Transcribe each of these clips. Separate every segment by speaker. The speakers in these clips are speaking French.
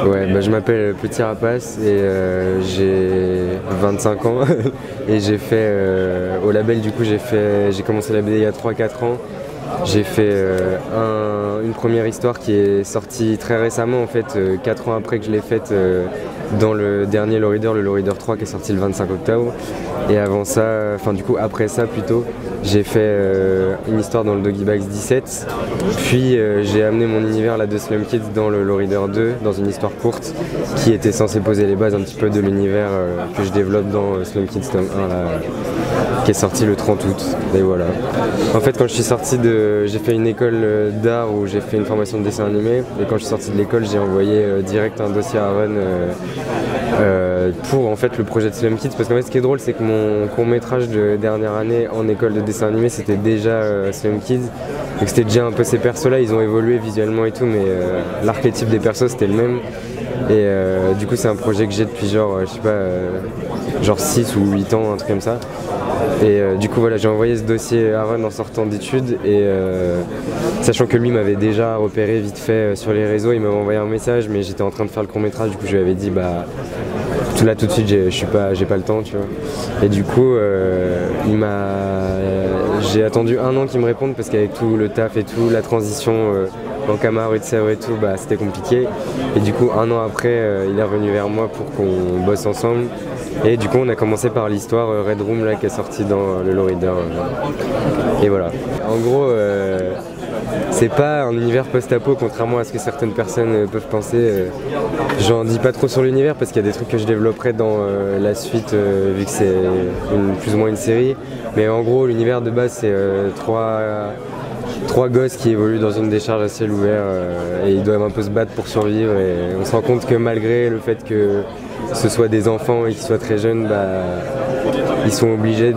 Speaker 1: Ouais, bah, je m'appelle Petit Rapace et j'ai 25 ans et j'ai fait au label du coup j'ai commencé la BD il y a 3-4 ans. J'ai fait une première histoire qui est sortie très récemment en fait, 4 ans après que je l'ai faite dans le dernier Lowrider, le Lowrider 3 qui est sorti le 25 octobre. Et avant ça, enfin du coup après ça plutôt, j'ai fait une histoire dans le Doggy Bags 17. Puis j'ai amené mon univers là de Slum Kids dans le Lowrider 2, dans une histoire courte qui était censée poser les bases un petit peu de l'univers que je développe dans Slum Kids tome 1 là, qui est sorti le 30 août. Et voilà. En fait quand je suis sorti j'ai fait une école d'art où j'ai fait une formation de dessin animé. Et quand je suis sorti de l'école, j'ai envoyé direct un dossier à Aaron pour en fait le projet de Slum Kids. Parce qu'en fait ce qui est drôle c'est que mon court métrage de dernière année en école de dessin animé c'était déjà Slum Kids. Donc c'était déjà un peu ces persos là, ils ont évolué visuellement et tout, mais l'archétype des persos c'était le même. Et du coup c'est un projet que j'ai depuis genre je sais pas genre 6 ou 8 ans, un truc comme ça. Et du coup voilà, j'ai envoyé ce dossier à Aaron en sortant d'études et sachant que lui m'avait déjà repéré vite fait sur les réseaux, il m'avait envoyé un message mais j'étais en train de faire le court métrage, du coup je lui avais dit bah tout de suite j'ai pas le temps, tu vois. Et du coup j'ai attendu 1 an qu'il me réponde parce qu'avec tout le taf et tout, la transition en Camaro et de Sèvres et tout, bah c'était compliqué. Et du coup 1 an après il est revenu vers moi pour qu'on bosse ensemble. Et du coup on a commencé par l'histoire Red Room là qui est sortie dans le Lowrider. Et voilà. En gros c'est pas un univers post-apo contrairement à ce que certaines personnes peuvent penser. J'en dis pas trop sur l'univers parce qu'il y a des trucs que je développerai dans la suite vu que c'est plus ou moins une série. Mais en gros l'univers de base c'est trois gosses qui évoluent dans une décharge à ciel ouvert et ils doivent un peu se battre pour survivre. Et on se rend compte que malgré le fait que ce soit des enfants et qu'ils soient très jeunes, bah, ils sont obligés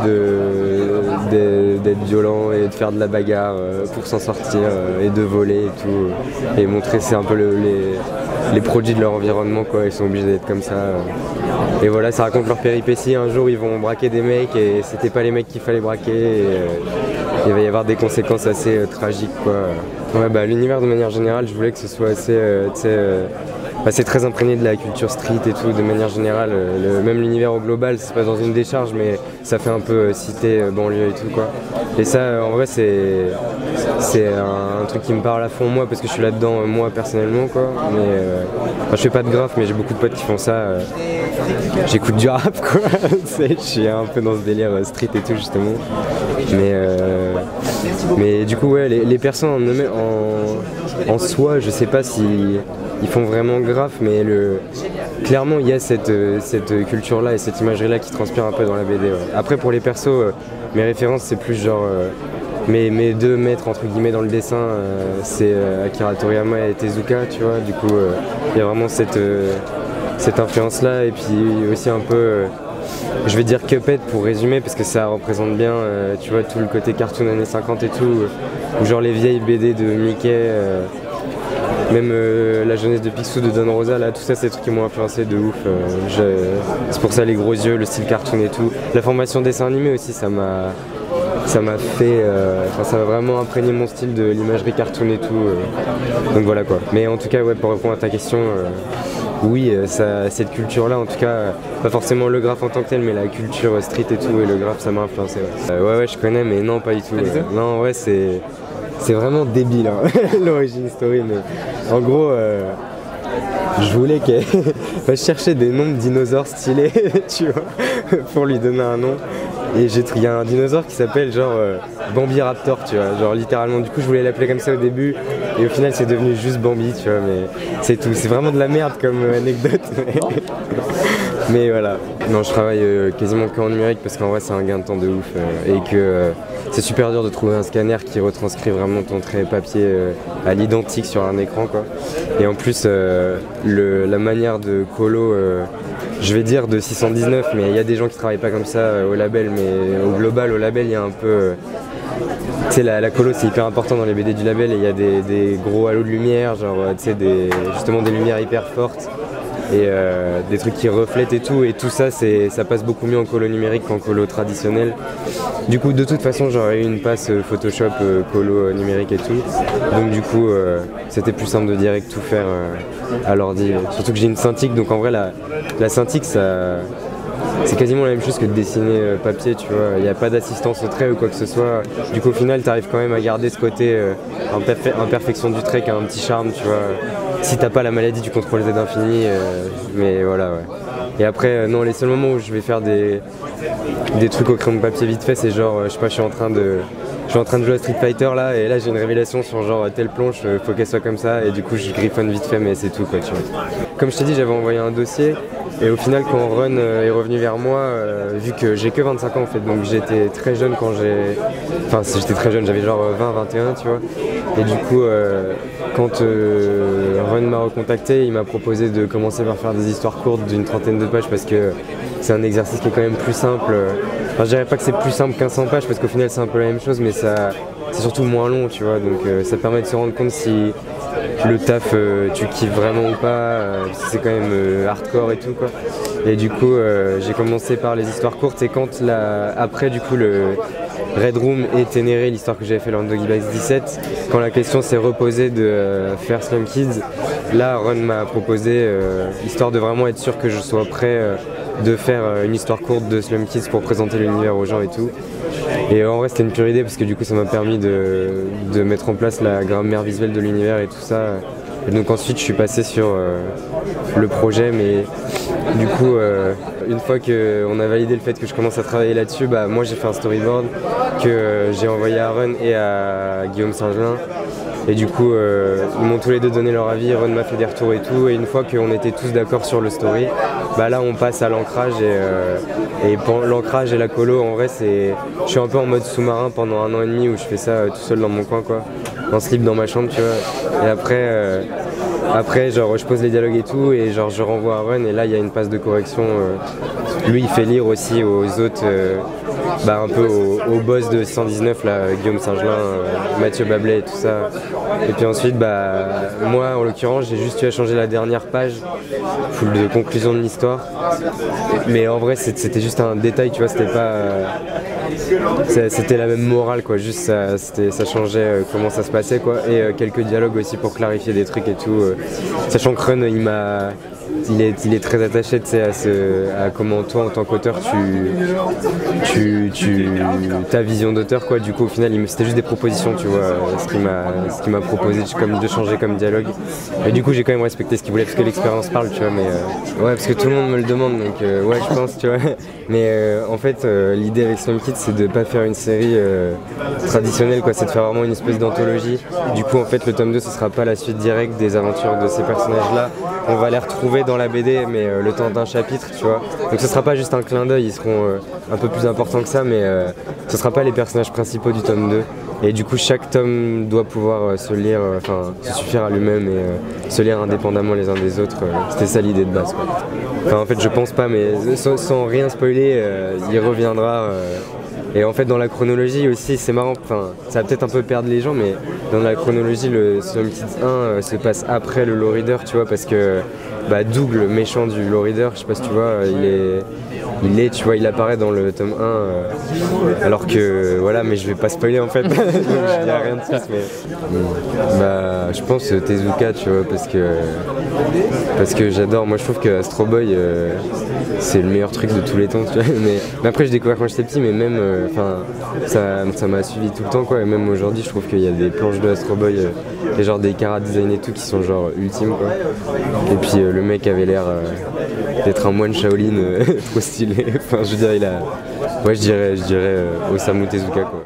Speaker 1: d'être violents et de faire de la bagarre pour s'en sortir et de voler et tout. Et montrer c'est un peu les produits de leur environnement quoi, ils sont obligés d'être comme ça. Et voilà, ça raconte leur péripéties. Un jour ils vont braquer des mecs et c'était pas les mecs qu'il fallait braquer. Et, il va y avoir des conséquences assez tragiques quoi. Ouais, bah, l'univers de manière générale, je voulais que ce soit assez c'est très imprégné de la culture street et tout de manière générale. Même l'univers au global, c'est pas dans une décharge mais ça fait un peu cité, banlieue et tout quoi. Et ça en vrai c'est un truc qui me parle à fond moi parce que je suis là-dedans moi personnellement quoi. Mais je fais pas de graphe mais j'ai beaucoup de potes qui font ça. J'écoute du rap quoi. Je suis un peu dans ce délire street et tout justement. Mais du coup ouais les personnes en soi je sais pas si ils font vraiment graphe mais clairement il y a cette culture là et cette imagerie là qui transpire un peu dans la BD. Ouais. Après pour les persos mes références c'est plus genre mes 2 maîtres entre guillemets dans le dessin c'est Akira Toriyama et Tezuka tu vois, du coup il y a vraiment cette influence là et puis aussi un peu je vais dire Cuphead pour résumer parce que ça représente bien tu vois tout le côté cartoon années 50 et tout ou genre les vieilles BD de Mickey même la jeunesse de Picsou de Don Rosa là, tout ça c'est des trucs qui m'ont influencé de ouf. C'est pour ça les gros yeux, le style cartoon et tout. La formation dessin animé aussi ça m'a fait ça m'a vraiment imprégné mon style de l'imagerie cartoon et tout. Donc voilà quoi. Mais en tout cas ouais pour répondre à ta question oui, cette culture-là, en tout cas, pas forcément le graphe en tant que tel, mais la culture street et tout, et le graphe, ça m'a influencé. Ouais, ouais, je connais, mais non, pas du tout. Non, ouais, c'est vraiment débile, hein, l'origine story, mais en gros, je voulais qu'elle je cherchais des noms de dinosaures stylés, tu vois, pour lui donner un nom. Et il y a un dinosaure qui s'appelle genre Bambi Raptor, tu vois, genre littéralement. Du coup, je voulais l'appeler comme ça au début, et au final, c'est devenu juste Bambi, tu vois, mais c'est tout. C'est vraiment de la merde comme anecdote. Mais voilà. Non, je travaille quasiment qu'en numérique parce qu'en vrai, c'est un gain de temps de ouf et que c'est super dur de trouver un scanner qui retranscrit vraiment ton trait papier à l'identique sur un écran, quoi. Et en plus, la manière de colo. Je vais dire de 619, mais il y a des gens qui travaillent pas comme ça au label, mais au global, au label, il y a un peu... tu sais, la colo, c'est hyper important dans les BD du label, et il y a des gros halos de lumière, genre, tu sais, justement des lumières hyper fortes. et des trucs qui reflètent et tout ça ça passe beaucoup mieux en colo numérique qu'en colo traditionnel. Du coup de toute façon j'aurais eu une passe Photoshop colo numérique et tout, donc du coup c'était plus simple de direct tout faire à l'ordi, surtout que j'ai une Cintiq, donc en vrai la Cintiq c'est quasiment la même chose que de dessiner papier, tu vois. Il n'y a pas d'assistance au trait ou quoi que ce soit. Du coup, au final, tu arrives quand même à garder ce côté imperfection du trait qui a un petit charme, tu vois. Si t'as pas la maladie du contrôle Z infini, mais voilà, ouais. Et après, non, les seuls moments où je vais faire des trucs au crayon de papier vite fait, c'est genre, je sais pas, je suis en train de jouer à Street Fighter là, et là j'ai une révélation sur genre telle planche, faut qu'elle soit comme ça, et du coup je griffonne vite fait, mais c'est tout quoi, tu vois. Comme je t'ai dit, j'avais envoyé un dossier, et au final quand Run est revenu vers moi, vu que j'ai que 25 ans en fait, donc j'étais très jeune j'étais très jeune, j'avais genre 20, 21, tu vois. Et du coup, quand Run m'a recontacté, il m'a proposé de commencer par faire des histoires courtes d'une trentaine de pages parce que c'est un exercice qui est quand même plus simple. Enfin, je dirais pas que c'est plus simple qu'un 100 pages parce qu'au final c'est un peu la même chose, mais c'est surtout moins long, tu vois. Donc ça permet de se rendre compte si le taf tu kiffes vraiment ou pas, si c'est quand même hardcore et tout quoi. Et du coup j'ai commencé par les histoires courtes, et quand après du coup le Red Room et Ténéré, l'histoire que j'avais fait lors de Doggy Bites 17, quand la question s'est reposée de faire Slum Kids, là Ron m'a proposé, histoire de vraiment être sûr que je sois prêt, de faire une histoire courte de Slum Kids pour présenter l'univers aux gens et tout. Et en vrai c'était une pure idée parce que du coup ça m'a permis de mettre en place la grammaire visuelle de l'univers et tout ça. Et donc ensuite je suis passé sur le projet, mais du coup une fois qu'on a validé le fait que je commence à travailler là-dessus, bah moi j'ai fait un storyboard que j'ai envoyé à Ron et à Guillaume Saint-Gelin. Et du coup, ils m'ont tous les deux donné leur avis, Ron m'a fait des retours et tout. Et une fois qu'on était tous d'accord sur le story, bah là on passe à l'ancrage. Et pour l'ancrage et la colo, en vrai, je suis un peu en mode sous-marin pendant 1 an et demi où je fais ça tout seul dans mon coin, quoi. En slip dans ma chambre, tu vois. Et après genre, je pose les dialogues et tout, et genre, je renvoie à Ron. Et là, il y a une passe de correction. Lui, il fait lire aussi aux autres, un peu au boss de 119, là, Guillaume Saint-Gelin, Mathieu Bablet et tout ça. Et puis ensuite, moi en l'occurrence, j'ai juste eu à changer la dernière page de conclusion de l'histoire. Mais en vrai, c'était juste un détail, tu vois, c'était pas. C'était la même morale, quoi, juste ça changeait comment ça se passait, quoi. Et quelques dialogues aussi pour clarifier des trucs et tout. Sachant que Run, il est très attaché à comment toi en tant qu'auteur ta vision d'auteur, quoi. Du coup au final c'était juste des propositions, tu vois, ce qu'il m'a proposé de changer comme dialogue, et du coup j'ai quand même respecté ce qu'il voulait parce que l'expérience parle, tu vois. Mais ouais, parce que tout le monde me le demande, donc ouais, je pense, tu vois. Mais en fait l'idée avec Slum Kids, c'est de pas faire une série traditionnelle, quoi, c'est de faire vraiment une espèce d'anthologie. Du coup en fait le tome 2 ce sera pas la suite directe des aventures de ces personnages là, on va les retrouver dans la BD, mais le temps d'un chapitre, tu vois. Donc ce sera pas juste un clin d'œil, ils seront un peu plus importants que ça, mais ce sera pas les personnages principaux du tome 2. Et du coup chaque tome doit pouvoir se lire, se suffire à lui-même et se lire indépendamment les uns des autres. C'était ça l'idée de base, quoi. Enfin en fait je pense pas, mais sans rien spoiler, il reviendra. Et en fait dans la chronologie aussi c'est marrant, ça va peut-être un peu perdre les gens, mais dans la chronologie le Slum Kids 1 se passe après le Lowrider, tu vois, parce que Doug, le méchant du Lowrider, je sais pas si tu vois, tu vois, il apparaît dans le tome 1, alors que voilà, mais je vais pas spoiler en fait, donc je dis rien de plus, mais je pense Tezuka, tu vois, parce que j'adore, moi je trouve que Astro Boy c'est le meilleur truc de tous les temps, tu vois. Mais après j'ai découvert quand j'étais petit, mais même ça m'a suivi tout le temps, quoi, et même aujourd'hui je trouve qu'il y a des planches de Astro Boy et genre des chara design et tout qui sont genre ultimes, quoi. Et puis le mec avait l'air d'être un moine Shaolin trop stylé. Enfin je veux dire, je dirais Osamu Tezuka, quoi.